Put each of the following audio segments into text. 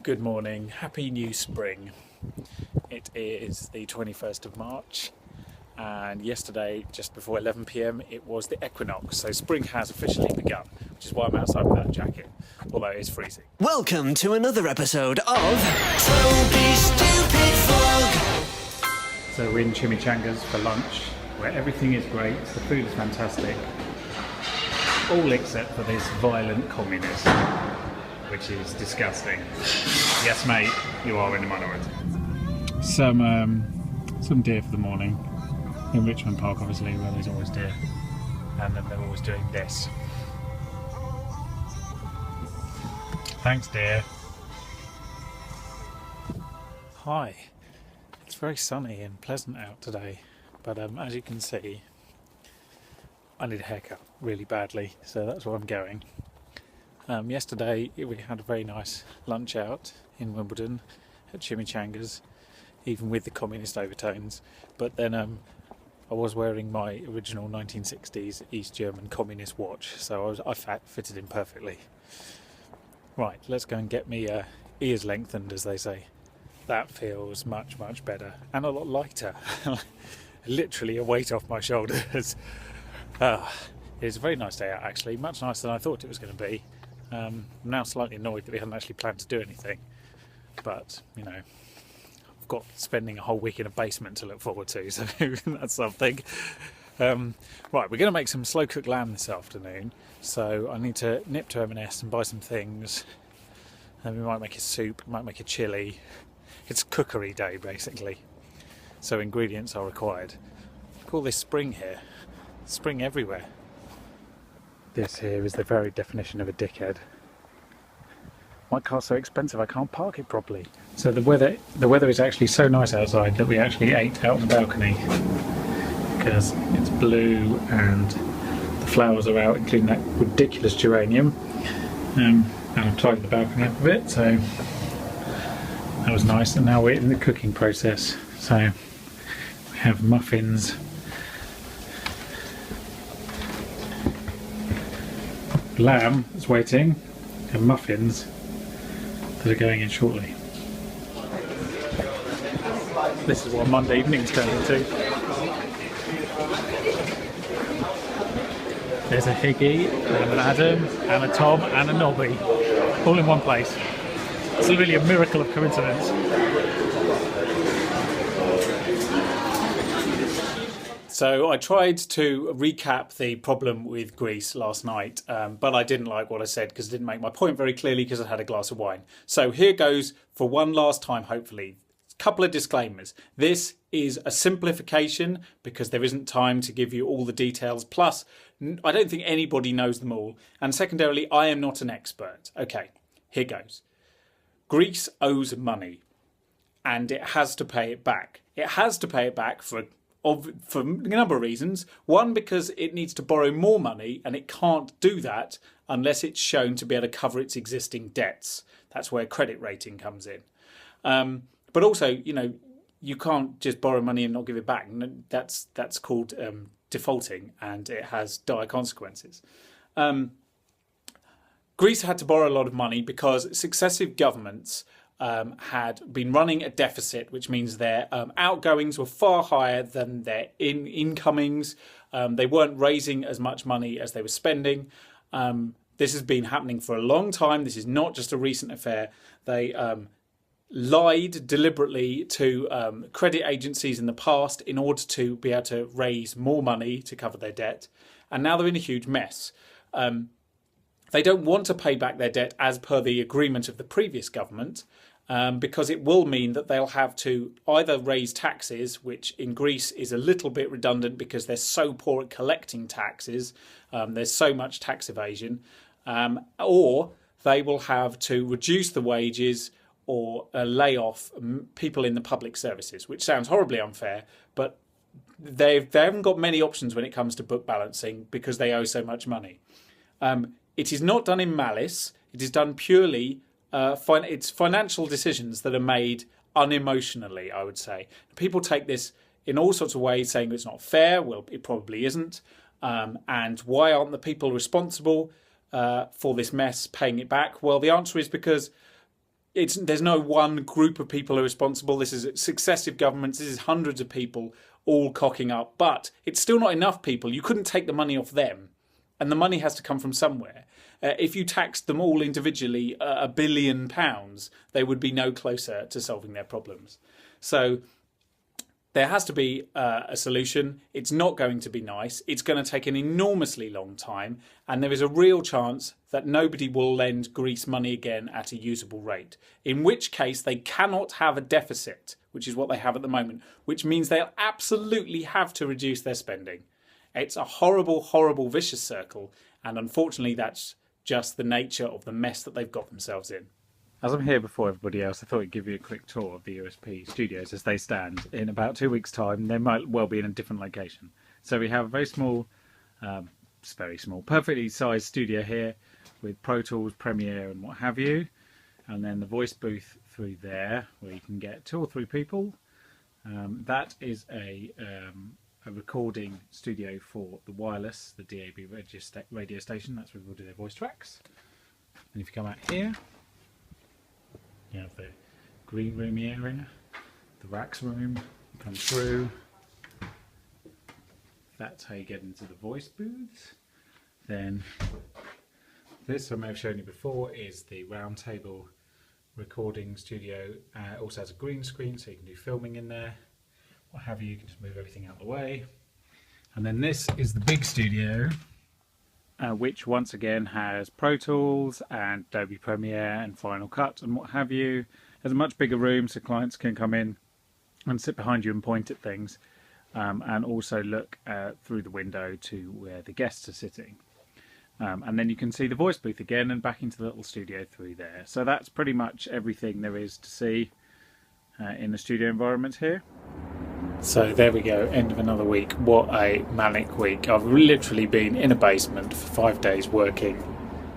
Good morning, happy new spring. It is the 21st of March and yesterday just before 11 p.m. it was the equinox, so spring has officially begun, which is why I'm outside with that jacket, although it is freezing. Welcome to another episode of Toby Stupid Vlog. So we're in Chimichangas for lunch, where everything is great, the food is fantastic, all except for this violent communist, which is disgusting. Yes, mate, you are in the minority. Some deer for the morning in Richmond Park, obviously, where there's always deer, and then they're always doing this. Thanks, dear. Hi. It's very sunny and pleasant out today, but as you can see, I need a haircut really badly, so that's where I'm going. Yesterday we had a very nice lunch out in Wimbledon at Chimichangas, even with the communist overtones, but then I was wearing my original 1960s East German communist watch, so I fitted in perfectly. Right, let's go and get me ears lengthened, as they say. That feels much, much better and a lot lighter. Literally a weight off my shoulders. It's a very nice day out, actually, much nicer than I thought it was going to be. I'm now slightly annoyed that we hadn't actually planned to do anything, but you know, I've got spending a whole week in a basement to look forward to, so that's something. Right, we're going to make some slow cooked lamb this afternoon, so I need to nip to M&S and buy some things, and we might make a soup, we might make a chilli. It's cookery day basically, so ingredients are required. Look at all this spring here, spring everywhere. This here is the very definition of a dickhead. My car's so expensive I can't park it properly. So the weather is actually so nice outside that we actually ate out on the balcony, because it's blue and the flowers are out, including that ridiculous geranium. And I've tidied the balcony up a bit, so that was nice. And now we're in the cooking process. So we have muffins, lamb that's waiting, and muffins that are going in shortly. This is what Monday evening's turned into. There's a Higgy, and an Adam, and a Tom, and a Nobby, all in one place. It's really a miracle of coincidence. So I tried to recap the problem with Greece last night, but I didn't like what I said because it didn't make my point very clearly because I had a glass of wine. So here goes for one last time, hopefully. A couple of disclaimers. This is a simplification because there isn't time to give you all the details. Plus, I don't think anybody knows them all. And secondarily, I am not an expert. Okay, here goes. Greece owes money and it has to pay it back. It has to pay it back for a number of reasons. One, because it needs to borrow more money and it can't do that unless it's shown to be able to cover its existing debts. That's where credit rating comes in. But also, you know, you can't just borrow money and not give it back. That's called defaulting, and it has dire consequences. Greece had to borrow a lot of money because successive governments had been running a deficit, which means their outgoings were far higher than their incomings. They weren't raising as much money as they were spending. This has been happening for a long time. This is not just a recent affair. They lied deliberately to credit agencies in the past in order to be able to raise more money to cover their debt. And now they're in a huge mess. They don't want to pay back their debt as per the agreement of the previous government, because it will mean that they'll have to either raise taxes, which in Greece is a little bit redundant because they're so poor at collecting taxes, there's so much tax evasion, or they will have to reduce the wages or lay off people in the public services, which sounds horribly unfair, but they haven't got many options when it comes to book balancing because they owe so much money. It is not done in malice. It is done purely, it's financial decisions that are made unemotionally, I would say. People take this in all sorts of ways, saying it's not fair. Well, it probably isn't. And why aren't the people responsible for this mess paying it back? Well, the answer is because there's no one group of people who are responsible. This is successive governments. This is hundreds of people all cocking up. But it's still not enough people. You couldn't take the money off them. And the money has to come from somewhere. If you taxed them all individually £1 billion, they would be no closer to solving their problems. So there has to be a solution. It's not going to be nice. It's going to take an enormously long time. And there is a real chance that nobody will lend Greece money again at a usable rate. In which case they cannot have a deficit, which is what they have at the moment, which means they'll absolutely have to reduce their spending. It's a horrible, horrible, vicious circle. And unfortunately, that's just the nature of the mess that they've got themselves in. As I'm here before everybody else, I thought I'd give you a quick tour of the USP studios as they stand. In about 2 weeks' time, they might well be in a different location. So we have a very small, perfectly sized studio here with Pro Tools, Premiere and what have you. And then the voice booth through there where you can get 2 or 3 people. That is a recording studio for the wireless, the DAB radio station. That's where we'll do their voice tracks. And if you come out here, you have the green room area, the racks room, come through. That's how you get into the voice booths. Then this, I may have shown you before, is the round table recording studio. Also has a green screen so you can do filming in there. What have you, you can just move everything out of the way. And then this is the big studio, which once again has Pro Tools and Adobe Premiere and Final Cut and what have you. There's a much bigger room so clients can come in and sit behind you and point at things, and also look through the window to where the guests are sitting. And then you can see the voice booth again and back into the little studio through there. So that's pretty much everything there is to see in the studio environment here. So there we go, end of another week. What a manic week. I've literally been in a basement for 5 days working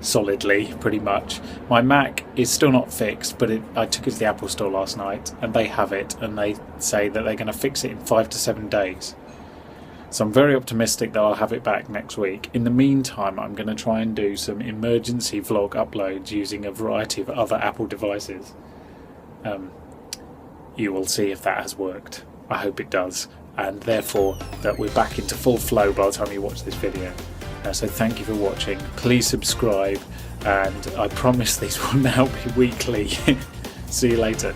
solidly, pretty much. My Mac is still not fixed, but I took it to the Apple store last night and they have it, and they say that they're going to fix it in 5 to 7 days. So I'm very optimistic that I'll have it back next week. In the meantime, I'm going to try and do some emergency vlog uploads using a variety of other Apple devices. You will see if that has worked. I hope it does, and therefore that we're back into full flow by the time you watch this video. So thank you for watching. Please subscribe, and I promise these will now be weekly. See you later.